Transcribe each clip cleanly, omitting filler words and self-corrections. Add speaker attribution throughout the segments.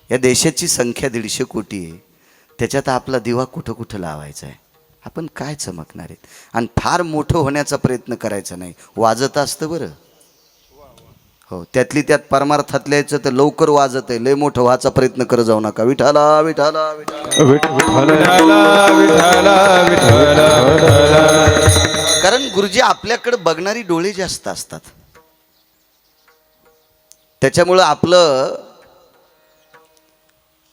Speaker 1: या देशाची संख्या 150 कोटी आहे, त्याच्यात आपला दिवा कुठं कुठं लावायचा आहे, आपण काय चमकणार आहेत. आणि फार मोठं होण्याचा प्रयत्न करायचा नाही, वाजत असतं बरं. हो, त्यातली त्यात परमार्थातल्या याचं तर लवकर वाजत आहे, लय मोठं व्हायचा प्रयत्न करत जाऊ नका. विठाला विठाला कारण गुरुजी आपल्याकडे बघणारी डोळे जास्त असतात, त्याच्यामुळं आपलं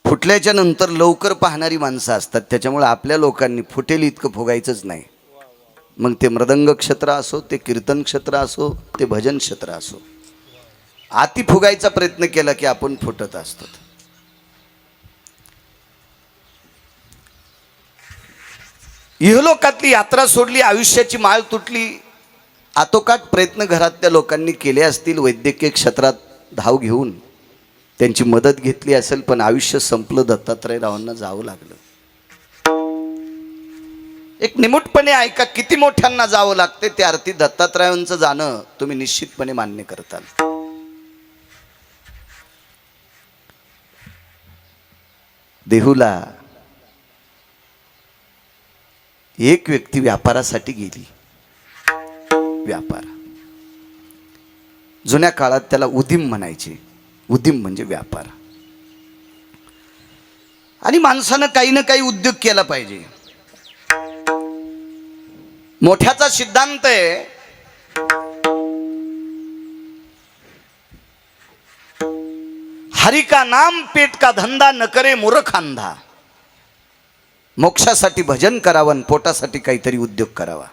Speaker 1: फुटल्याच्या नंतर लवकर पाहणारी माणसं असतात, त्याच्यामुळे आपल्या लोकांनी फुटेल इतकं फुगायचंच नाही. मग ते मृदंग क्षेत्र असो, ते कीर्तन क्षेत्र असो, ते भजन क्षेत्र असो, आती फुगायचा प्रयत्न केला की आपण फुटत असतो. इहलोकातली यात्रा सोडली, आयुष्याची माळ तुटली, आतोकाट प्रयत्न घरातल्या लोकांनी केले असतील, वैद्यकीय क्षेत्रात धाव घेऊन त्यांची मदत घेतली असेल, पण आयुष्य संपलं, दत्तात्रय रावांना जावं लागलं. एक निमूटपणे ऐका, किती मोठ्यांना जावं लागते त्या अर्थी दत्तात्रयांचं जाणं तुम्ही निश्चितपणे मान्य करताल. देहूला एक व्यक्ती व्यापारासाठी गेली. व्यापार, जुन्या काळात त्याला उदीम म्हणायचे. उदीम म्हणजे व्यापार. आणि माणसानं काही ना काही उद्योग केला पाहिजे. मोठ्याचा सिद्धांत आहे, हरि का नाम पेट का धंदा न करे मूर्ख अंधा. मोक्षासाठी भजन करावं, पोटासाठी काहीतरी उद्योग करावा.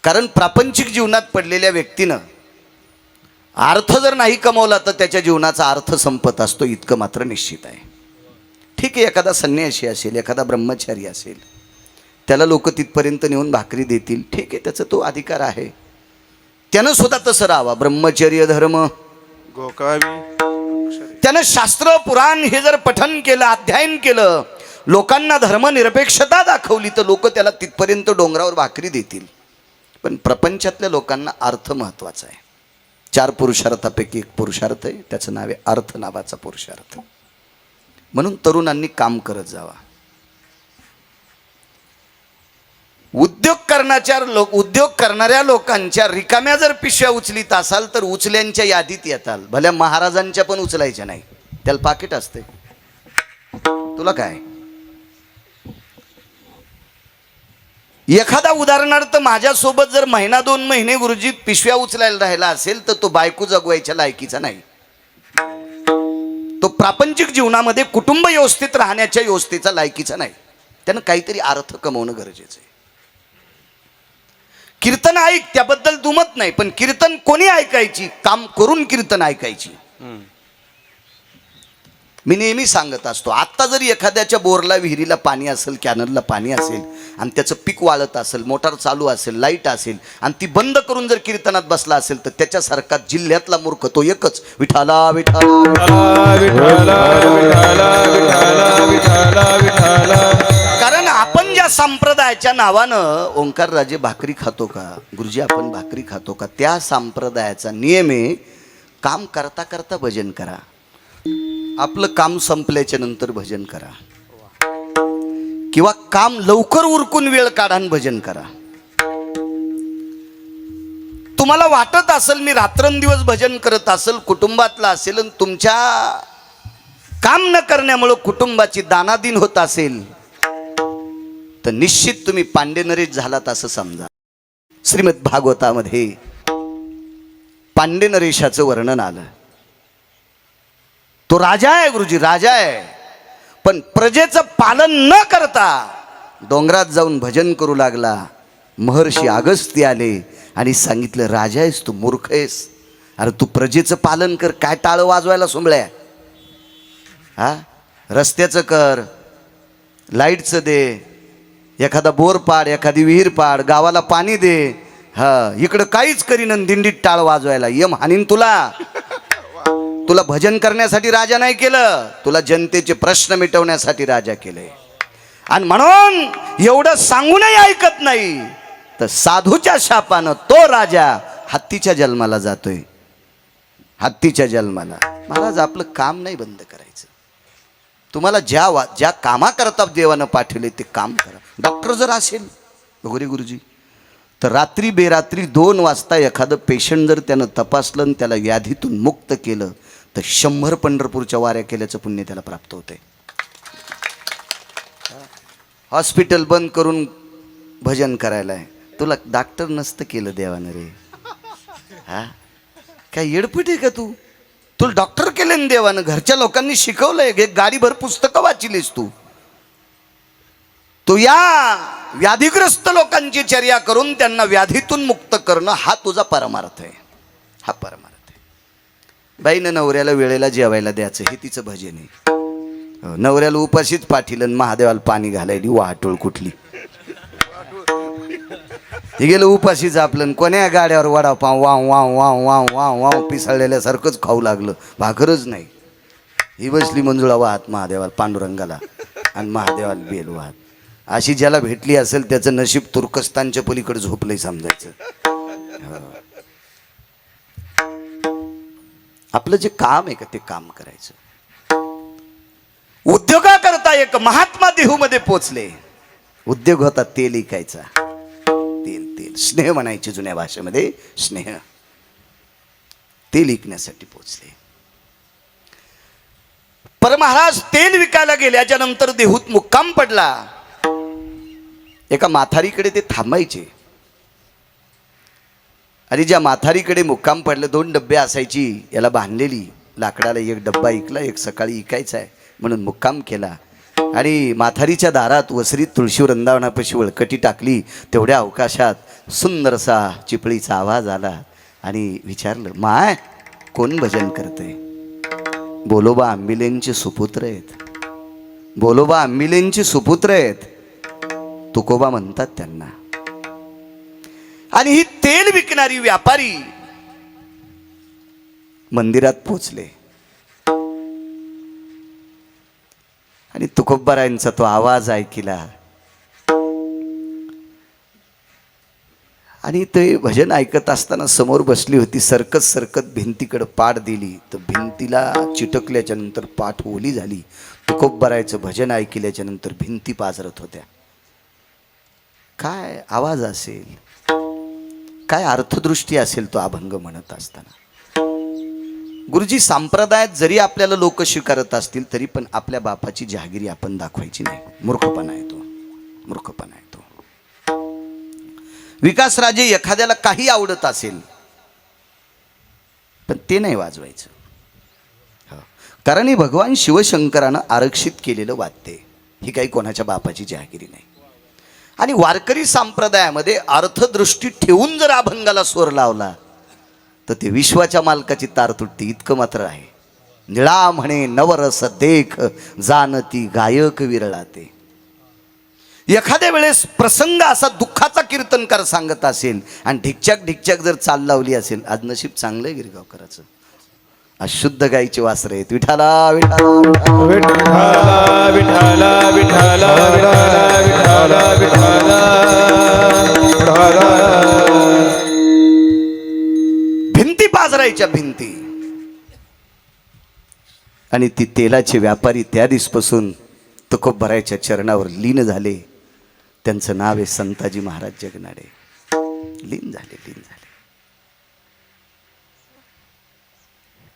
Speaker 1: कारण प्रापंचिक जीवनात पडलेल्या व्यक्तीनं अर्थ जर नाही कमवला तर त्याच्या जीवनाचा अर्थ संपत असतो, इतकं मात्र निश्चित आहे. ठीक आहे, एखादा संन्यासी असेल, एखादा ब्रह्मचारी असेल, त्याला लोक तिथपर्यंत नेऊन भाकरी देतील, ठीक आहे, त्याचा तो अधिकार आहे, त्यानं सुद्धा तसं राहावा. ब्रह्मचर्य धर्म
Speaker 2: गोकावी.
Speaker 1: त्यानं शास्त्र पुराण हे जर पठन केलं, अध्ययन केलं, लोकांना धर्मनिरपेक्षता दाखवली, तर लोक त्याला तिथपर्यंत डोंगरावर भाकरी देतील. पण प्रपंचातल्या लोकांना अर्थ महत्वाचा आहे. 4 पुरुषार्थापैकी एक पुरुषार्थ आहे, त्याचं नाव आहे अर्थ नावाचा पुरुषार्थ. म्हणून तरुणांनी काम करत जावा. उद्योग करणाऱ्या लोकांच्या रिकाम्या जर पिशव्या उचलीत असाल तर उचल्यांच्या यादीत येताल. भल्या महाराजांच्या पण उचलायच्या नाही, त्याला पाकिट असते. तुला काय, एखादा उदाहरणार्थ माझ्यासोबत जर 1-2 महिने गुरुजी पिशव्या उचलायला राहिला असेल तर तो बायको जगवायच्या लायकीचा नाही. तो प्रापंचिक जीवनामध्ये कुटुंब व्यवस्थित राहण्याच्या व्यवस्थेचा लायकीचा नाही. त्यानं काहीतरी अर्थ कमवणं गरजेचं आहे. कीर्तन ऐक, त्याबद्दल दुमत नाही, पण कीर्तन कोणी ऐकायची? काम करून कीर्तन ऐकायची. मी नेहमी सांगत असतो, आत्ता जरी एखाद्याच्या बोरला, विहिरीला पाणी असेल, कॅनलला पाणी असेल आणि त्याचं पीक वाळत असेल, मोटार चालू असेल, लाईट असेल आणि ती बंद करून जर कीर्तनात बसला असेल तर त्याच्यासारखा जिल्ह्यातला मूर्ख तो एकच, विठाला विठाला विठाला विठाला विठाला विठाला. कारण आपण ज्या संप्रदायाच्या नावानं ओंकार राजे भाकरी खातो का गुरुजी, आपण भाकरी खातो का, त्या संप्रदायाचा नियम आहे, काम करता करता भजन करा. आपलं काम संपल्याच्या नंतर भजन करा, किंवा काम लवकर उरकून वेळ काढा आणि भजन करा. तुम्हाला वाटत असेल मी रात्रंदिवस भजन करत असेल, कुटुंबातला असेल, आणि तुमच्या काम न करण्यामुळे कुटुंबाची दानादिन होत असेल तर निश्चित तुम्ही पांडे नरेश झालात असं समजा. श्रीमद भागवतामध्ये पांडे नरेशाचं वर्णन आलं. तो राजा आहे गुरुजी, राजा आहे, पण प्रजेचं पालन न करता डोंगरात जाऊन भजन करू लागला. महर्षी अगस्त्य आले आणि सांगितलं, राजा आहेस तू, मूर्ख आहेस, अरे तू प्रजेचं पालन कर, काय टाळ वाजवायला सुंबळ्या. हा, रस्त्याचं कर, लाईटचं दे, एखादा बोर पाड, एखादी विहीर पाड, गावाला पाणी दे. हा, इकडं काहीच करीन, दिंडीत टाळ वाजवायला यम हानीन तुला. तुला भजन करण्यासाठी राजा नाही केलं, तुला जनतेचे प्रश्न मिटवण्यासाठी राजा केले. आणि म्हणून एवढं सांगूनही ऐकत नाही तर साधूच्या शापानं तो राजा हत्तीच्या जन्माला जातोय. हत्तीच्या जन्माला. महाराज आपलं काम नाही बंद करायचं. तुम्हाला ज्या कामाकरता देवानं पाठवले ते काम करा. डॉक्टर जर असेल भगोरी गुरुजी तर रात्री बेरात्री 2 वाजता एखादं पेशंट जर त्यानं तपासलं आणि त्याला व्याधीतून मुक्त केलं तर 100 पंढरपूरच्या वाऱ्या केल्याचं पुण्य त्याला प्राप्त होते. हॉस्पिटल बंद करून भजन करायला आहे. तुला डॉक्टर नसतं केलं देवानं रे. हा काय येडपट आहे का तू? तुला डॉक्टर केले ना देवानं. घरच्या लोकांनी शिकवलंय. एक गाडीभर पुस्तकं वाचिलीस तू. तो या व्याधीग्रस्त लोकांची चर्या करून त्यांना व्याधीतून मुक्त करणं हा तुझा परमार्थ आहे. हा परमार्थ आहे. बाईनं नवऱ्याला वेळेला जेवायला द्यायचं हे तिचं भजन आहे. नवऱ्याला उपाशीच पाठीलं महादेवाला पाणी घालायली वाटोळ कुठली. हे गेलं उपाशीच आपलं. कोण्या गाड्यावर वडापाव वाव वाव वाव वाव वाव वाव पिसाळलेल्यासारखंच खाऊ लागलं. भाकरच नाही. ही बसली मंजुळा वाहत महादेवाला पांडुरंगाला आणि महादेवाला बेल वाहत. अशी ज्याला भेटली असेल त्याचं नशीब तुर्कस्तानच्या पलीकडे झोपलंय समजायचं. आपलं जे काम आहे का ते काम करायचं. उद्योगाकरता एक महात्मा देहूमध्ये पोचले. उद्योग होता तेल इकायचा. तेल स्नेह म्हणायचे जुन्या भाषेमध्ये. स्नेह तेल विकण्यासाठी पोचले. परमहाराज तेल विकायला गेल्याच्या नंतर देहूत मुक्काम पडला. एका माथारीकडे ते थांबायचे आणि ज्या माथारीकडे मुक्काम पडलं 2 डब्बे असायची याला बांधलेली लाकडाला. एक डब्बा इकला, एक सकाळी इकायचा आहे म्हणून मुक्काम केला. आणि माथारीच्या दारात वसरीत तुळशी वृंदावनापाशी वळकटी टाकली. तेवढ्या अवकाशात सुंदरसा चिपळीचा आवाज आला आणि विचारलं, माय कोण भजन करते? बोलोबा आंबिलेंचे सुपुत्र आहेत. बोलोबा आंबिलेंचे सुपुत्र आहेत. तुकोबा म्हणतात त्यांना. आणि ही तेल विकणारी व्यापारी मंदिरात पोचले आणि तुकोबारायांचा तो आवाज ऐकला. आणि ते भजन ऐकत असताना समोर बसली होती. सरकत भिंतीकडे पाठ दिली तर भिंतीला चिटकल्याच्या नंतर पाठ ओली झाली. तुकोबारायचं भजन ऐकल्याच्या नंतर भिंती पाजरत होत्या. काय आवाज असेल, काय अर्थदृष्टी असेल तो अभंग म्हणत असताना. गुरुजी संप्रदायात जरी आपल्याला लोक स्वीकारत असतील तरी पण आपल्या बापाची जहागिरी आपण दाखवायची नाही. मूर्खपणा आहे तो. मूर्खपणा आहे तो. विकासराजे एखाद्याला काही आवडत असेल पण ते नाही वाजवायचं. कारण हे भगवान शिवशंकरानं आरक्षित केलेलं वाद्य. ही काही कोणाच्या बापाची जहागिरी नाही. आणि वारकरी संप्रदायामध्ये अर्थदृष्टी ठेवून जर अभंगाला स्वर लावला तर ते विश्वाच्या मालकाची तार तुटते इतकं मात्र आहे. निळा म्हणे नवरस देख जानती गायक विरळाते. एखाद्या वेळेस प्रसंग असा दुःखाचा कीर्तनकार सांगत असेल आणि ढिकचॅक जर चाल लावली असेल. आज नशीब चांगलं आहे गिरगावकराचं. आज शुद्ध गायीचे वासर आहेत. विठाला विठाला विठाला विठाला विठाला विठाला विठाला. भिंती पाजरायच्या भिंती. आणि ती तेलाचे व्यापारी त्या दिवसपासून तुकोबारायच्या चरणावर लीन झाले. त्यांचं नाव आहे संताजी महाराज जगनाडे. लीन झाले.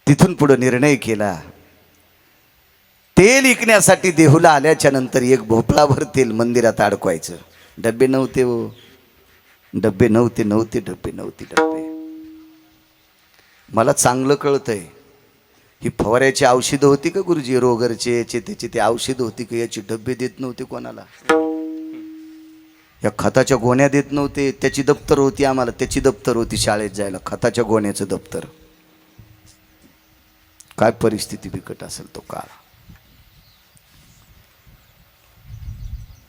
Speaker 1: तिथून पुढे निर्णय केला. तेल विकण्यासाठी देहूला आल्याच्या नंतर एक भोपळाभर तेल मंदिरात अडकवायचं. डब्बे नव्हते हो. डब्बे नव्हते. मला चांगलं कळतंय ही फवाऱ्याची औषधं होती का गुरुजी? रोगरचे याचे त्याचे ते औषधं होती का? याची डब्बे देत नव्हते कोणाला. या खताच्या गोण्या देत नव्हते. त्याची दप्तर होती आम्हाला. त्याची दप्तर होती शाळेत जायला. खताच्या गोण्याचं दप्तर. काय परिस्थिती बिकट असेल तो काळ.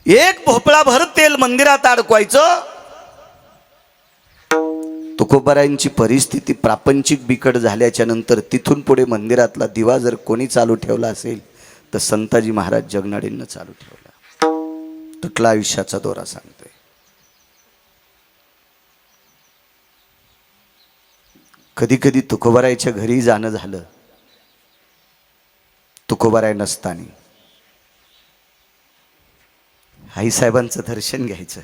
Speaker 1: एक भोपळाभर तेल मंदिरात अडकवायचं. तुकोबारायांची परिस्थिती प्रापंचिक बिकट झाल्याच्या नंतर तिथून पुढे मंदिरातला दिवा जर कोणी चालू ठेवला असेल तर संताजी महाराज जगनाडेंना चालू ठेवला. तुटला आयुष्याचा दोरा सांगतोय. कधी कधी तुकोबारायच्या घरी जाणं झालं, तुकोबाराय नसताना आईसाहेबांचं दर्शन घ्यायचं.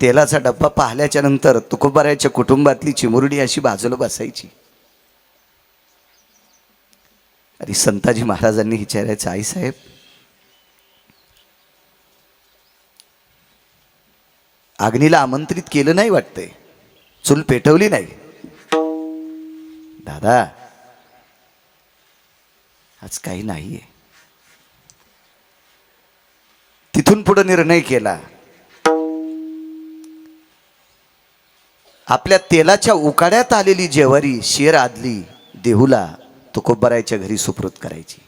Speaker 1: तेलाचा डब्बा पाहिल्याच्या नंतर तुकोबारायच्या कुटुंबातली चिमुरडी अशी बाजूला बसायची आणि संताजी महाराजांनी विचारायचं, आईसाहेब अग्नीला आमंत्रित केलं नाही वाटतंय, चूल पेटवली नाही. दादा आज काही नाहीये. तिथून पुढे निर्णय केला, आपल्या तेलाच्या उकाड्यात आलेली जेवारी शेर आदली देहूला तुकोबारायच्या घरी सुपूर्द करायची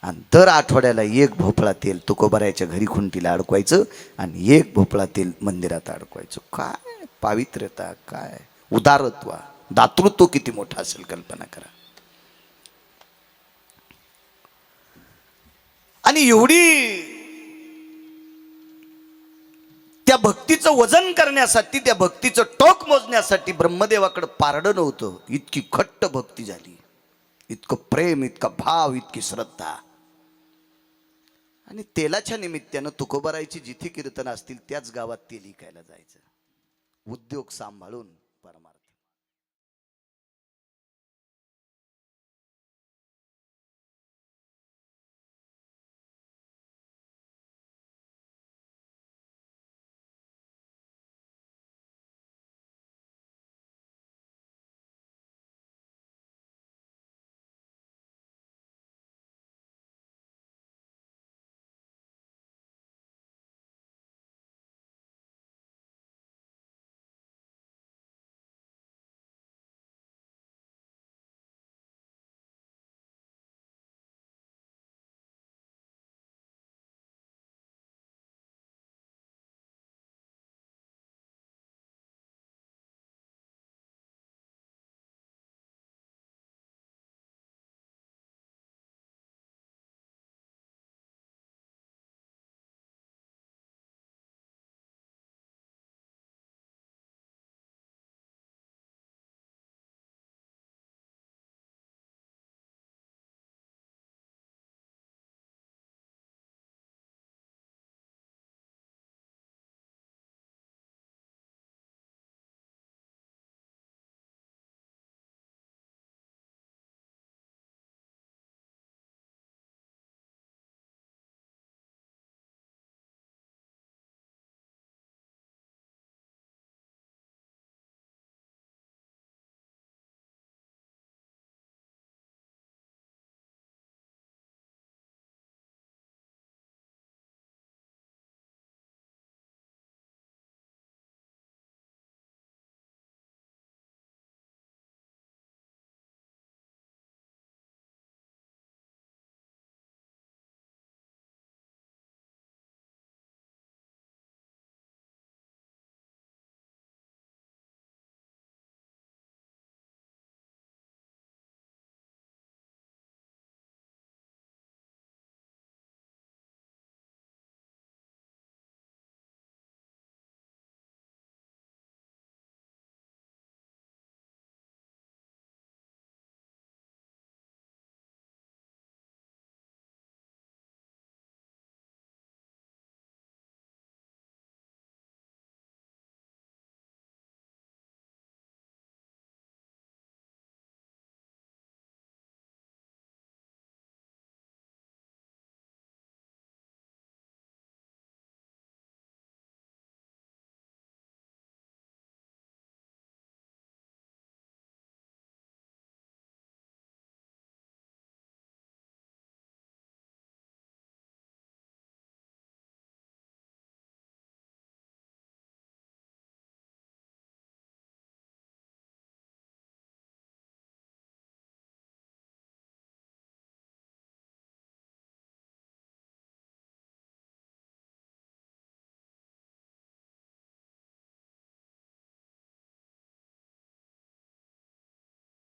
Speaker 1: आणि दर आठवड्याला एक भोपळा तेल तुकोबारायच्या घरी खुंटीला अडकवायचं आणि एक भोपळा तेल मंदिरात अडकवायचं. काय पावित्र्यता, काय उदारत्व, दातृत्व किती मोठं असेल कल्पना करा. आणि एवढी त्या भक्तीचं वजन करण्यासाठी, त्या भक्तीचं टोक मोजण्यासाठी ब्रह्मदेवाकडे पारडं नव्हतं. इतकी घट्ट भक्ती झाली, इतकं प्रेम, इतका भाव, इतकी श्रद्धा. आणि तेलाच्या निमित्तानं तुकोबारायची जिथे कीर्तन असतील त्याच गावात तेल विकायला जायचं, उद्योग सांभाळून परमार्थ.